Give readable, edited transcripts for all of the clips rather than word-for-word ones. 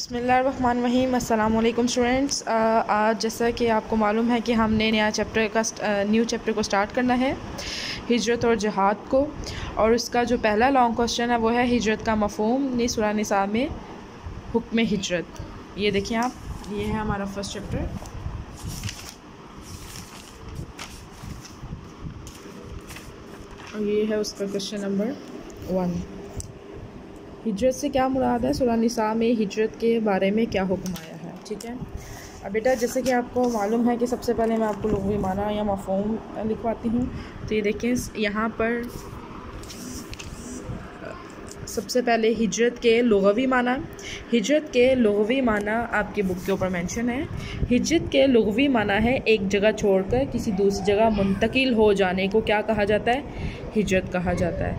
बिस्मिल्लाहिर्रहमानिर्रहीम। अस्सलाम वालेकुम स्टूडेंट्स। आज जैसा कि आपको मालूम है कि हमने न्यू चैप्टर को स्टार्ट करना है, हिजरत और जिहाद को। और उसका जो पहला लॉन्ग क्वेश्चन है वो है हिजरत का मफ़हूम सूरह निसा में हुक्म हिजरत। ये देखिए आप, ये है हमारा फर्स्ट चैप्टर। और ये है उसका क्वेश्चन नंबर 1। हिजरत से क्या मुराद है? सूरह निसा में हिजरत के बारे में क्या हुक्म आया है। ठीक है, अब बेटा जैसे कि आपको मालूम है कि सबसे पहले मैं आपको लुग़वी माना या मफ़हूम लिखवाती हूँ। तो ये देखें, यहाँ पर सबसे पहले हिजरत के लुग़वी माना। हिजरत के लुग़वी माना आपकी बुक के ऊपर मेंशन है। हिजरत के लुग़वी माना है एक जगह छोड़कर किसी दूसरी जगह मुंतकिल हो जाने को क्या कहा जाता है? हिजरत कहा जाता है।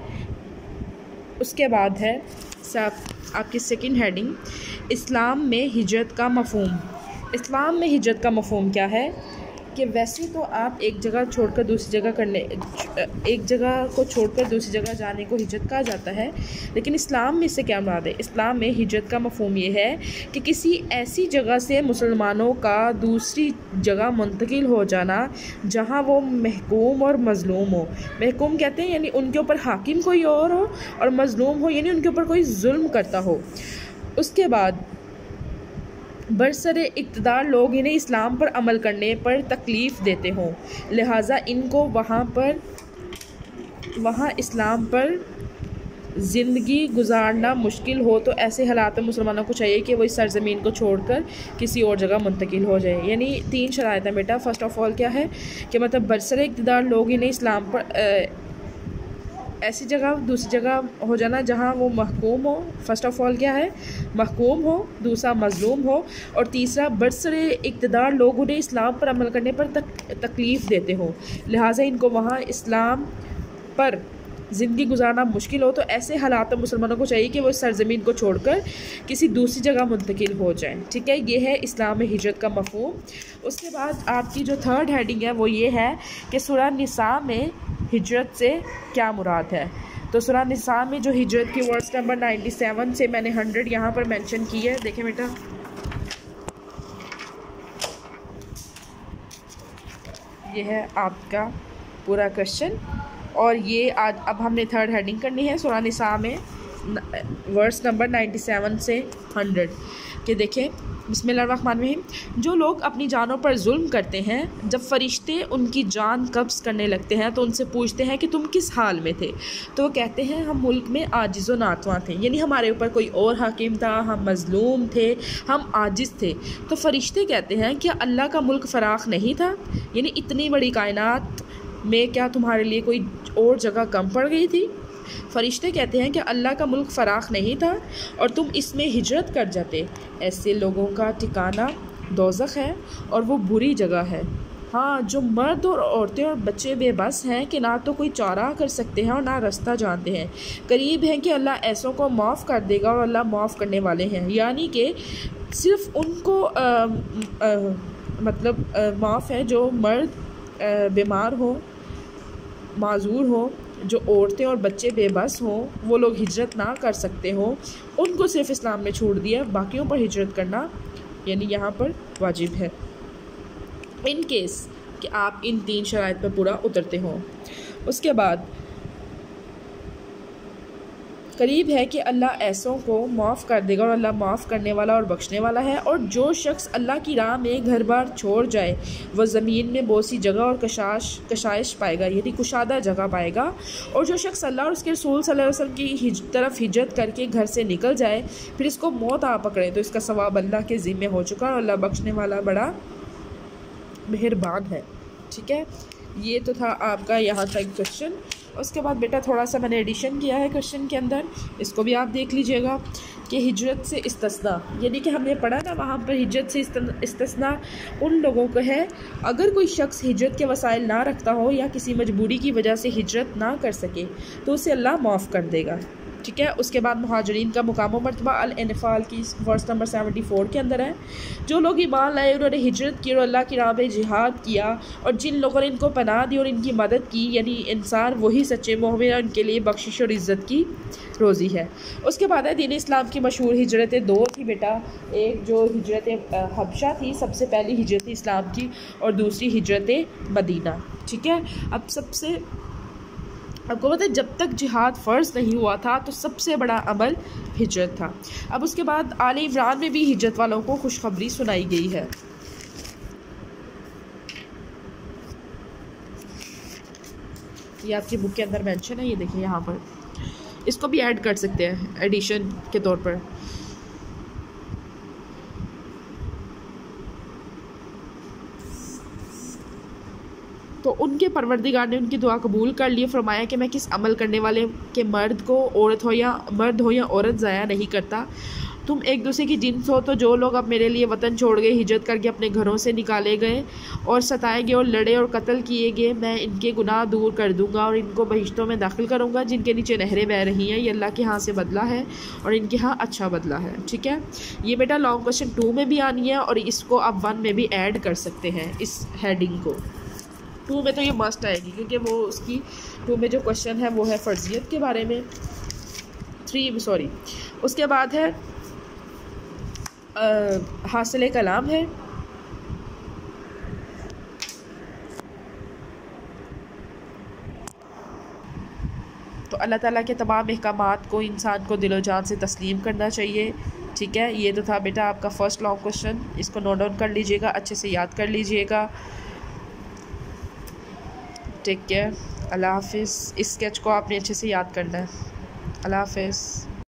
उसके बाद है आपकी सेकंड हेडिंग, इस्लाम में हिजरत का मफ़हूम। इस्लाम में हिजरत का मफ़हूम क्या है कि वैसे तो आप एक जगह को छोड़कर दूसरी जगह जाने को हिजरत कहा जाता है, लेकिन इस्लाम में इससे क्या मुराद है? इस्लाम में हिजरत का मफ़हूम ये है कि किसी ऐसी जगह से मुसलमानों का दूसरी जगह मुंतकिल हो जाना जहाँ वो महकूम और मज़लूम हो। महकूम कहते हैं यानी उनके ऊपर हाकिम कोई और हो, और मज़लूम हो यानी उनके ऊपर कोई जुल्म करता हो। उसके बाद बरसरे इक़्तिदार लोग इन्हें इस्लाम पर अमल करने पर तकलीफ़ देते हों, लिहाजा इनको वहाँ इस्लाम पर ज़िंदगी गुजारना मुश्किल हो, तो ऐसे हालात में मुसलमानों को चाहिए कि वो इस सरज़मीन को छोड़कर किसी और जगह मुंतकिल हो जाए। यानी 3 शराइत हैं बेटा। फ़र्स्ट ऑफ़ ऑल क्या है कि मतलब बरसरे इक़्तिदार लोग इन्हें इस्लाम पर ऐसी जगह दूसरी जगह हो जाना जहाँ वो महकूम हो। फ़र्स्ट ऑफ़ ऑल क्या है? महकूम हो, दूसरा मज़लूम हो, और तीसरा बरसरे इक़्तिदार लोग उन्हें इस्लाम पर अमल करने पर तकलीफ़ देते हो, लिहाजा इनको वहाँ इस्लाम पर ज़िंदगी गुजारना मुश्किल हो, तो ऐसे हालात में मुसलमानों को चाहिए कि वो इस सरज़मीन को छोड़कर किसी दूसरी जगह मुंतकिल हो जाएं। ठीक है, ये है इस्लाम में हिजरत का मफ़हूम। उसके बाद आपकी जो थर्ड हेडिंग है वो ये है कि सूरह निसा में हिजरत से क्या मुराद है। तो सूरह निसा में जो हिजरत की वर्स नंबर 97 से मैंने 100 यहाँ पर मेंशन की है। देखें बेटा, ये है आपका पूरा क्वेश्चन। और ये आज अब हमने थर्ड हेडिंग करनी है सूरह निसा में वर्स नंबर 97 से 100 के। देखें, बिस्मिल्लाहिर्रहमानिर्रहीम। जो लोग अपनी जानों पर जुल्म करते हैं, जब फरिश्ते उनकी जान कब्ज़ करने लगते हैं तो उनसे पूछते हैं कि तुम किस हाल में थे, तो वो कहते हैं हम मुल्क में आजिज़ व नातवा थे, यानी हमारे ऊपर कोई और हाकिम था, हम मज़लूम थे, हम आजिज़ थे। तो फरिश्ते कहते हैं क्या अल्लाह का मुल्क फ़राख नहीं था? यानी इतनी बड़ी कायनात में क्या तुम्हारे लिए कोई और जगह कम पड़ गई थी? फरिश्ते कहते हैं कि अल्लाह का मुल्क फ़राख नहीं था और तुम इसमें हिजरत कर जाते। ऐसे लोगों का ठिकाना दोज़ख है और वो बुरी जगह है। हाँ, जो मर्द और औरतें और बच्चे बेबस हैं कि ना तो कोई चौराहा कर सकते हैं और ना रास्ता जानते हैं, करीब हैं कि अल्लाह ऐसों को माफ़ कर देगा और अल्लाह माफ़ करने वाले हैं। यानी कि सिर्फ़ उनको माफ़ है जो मर्द बीमार हो, माजूर हो, जो औरतें और बच्चे बेबस हों, वो लोग हिजरत ना कर सकते हों, उनको सिर्फ इस्लाम में छूट दिया, बाकियों पर हिजरत करना यानी यहाँ पर वाजिब है, इन केस कि आप इन 3 शराइत पर पूरा उतरते हों। उसके बाद करीब है कि अल्लाह ऐसों को माफ़ कर देगा और अल्लाह माफ़ करने वाला और बख्शने वाला है। और जो शख्स अल्लाह की राह में घर बार छोड़ जाए वह ज़मीन में बहुत सी जगह और कशाइश पाएगा, यानी कुशादा जगह पाएगा। और जो शख्स अल्लाह और उसके रसूल सल्लल्लाहु अलैहि वसल्लम की तरफ हिजरत करके घर से निकल जाए फिर इसको मौत आ पकड़े तो इसका सवाब अल्लाह के ज़िम्मे हो चुका है और अल्लाह बख्शने वाला बड़ा मेहरबान है। ठीक है, ये तो था आपका यहाँ तक क्वेश्चन। उसके बाद बेटा थोड़ा सा मैंने एडिशन किया है क्वेश्चन के अंदर, इसको भी आप देख लीजिएगा कि हिजरत से इस्तिस्ना, यानी कि हमने पढ़ा था वहाँ पर हिजरत से इस्तिस्ना उन लोगों को है अगर कोई शख्स हिजरत के वसाइल ना रखता हो या किसी मजबूरी की वजह से हिजरत ना कर सके तो उसे अल्लाह माफ़ कर देगा। ठीक है, उसके बाद मुहाजिरीन का मुकाम मरतबा अल-इन्फाल की वर्स नंबर 74 के अंदर है। जो लोग ईमान लाए उन्होंने हिजरत की और अल्लाह की राह में जिहाद किया और जिन लोगों ने इनको पनाह दी और इनकी मदद की, यानी इंसान वही सच्चे मोमिन और इनके लिए बख्शिश और इज़्ज़त की रोज़ी है। उसके बाद है दीन इस्लाम की मशहूर हिजरतें दो थी बेटा, एक जो हिजरत हबशा थी सबसे पहली हिजरत इस्लाम की, और दूसरी हिजरत मदीना। ठीक है, अब सबसे आपको पता है जब तक जिहाद फ़र्ज़ नहीं हुआ था तो सबसे बड़ा अमल हिजरत था। अब उसके बाद आले इमरान में भी हिजरत वालों को खुशखबरी सुनाई गई है। ये आपकी बुक के अंदर मेंशन है, ये देखिए यहाँ पर, इसको भी ऐड कर सकते हैं एडिशन के तौर पर। तो उनके परवरदिगार ने उनकी दुआ कबूल कर ली, फरमाया कि मैं किस अमल करने वाले के मर्द को औरत हो या औरत ज़ाया नहीं करता। तुम एक दूसरे की जिन्स हो, तो जो लोग अब मेरे लिए वतन छोड़ गए, हिजरत करके अपने घरों से निकाले गए और सताए गए और लड़े और कत्ल किए गए, मैं इनके गुनाह दूर कर दूंगा और इनको बहिश्तों में दाखिल करूंगा जिनके नीचे नहरें बह रही हैं। ये अल्लाह के यहाँ से बदला है और इनके यहाँ अच्छा बदला है। ठीक है, ये बेटा लॉन्ग क्वेश्चन 2 में भी आनी है और इसको आप 1 में भी ऐड कर सकते हैं। इस हेडिंग को 2 में तो ये मस्ट आएगी, क्योंकि वो उसकी 2 में जो क्वेश्चन है वो है फ़र्जियत के बारे में। उसके बाद है हासिल कलाम है। तो अल्लाह ताला के तमाम अहकामात को इंसान को दिलो जान से तस्लीम करना चाहिए। ठीक है, ये तो था बेटा आपका फ़र्स्ट लॉन्ग क्वेश्चन, इसको नोट डाउन कर लीजिएगा, अच्छे से याद कर लीजिएगा। टेक केयर, अल्लाह हाफिज़। इस स्केच को आपने अच्छे से याद करना है। अल्लाह हाफिज़।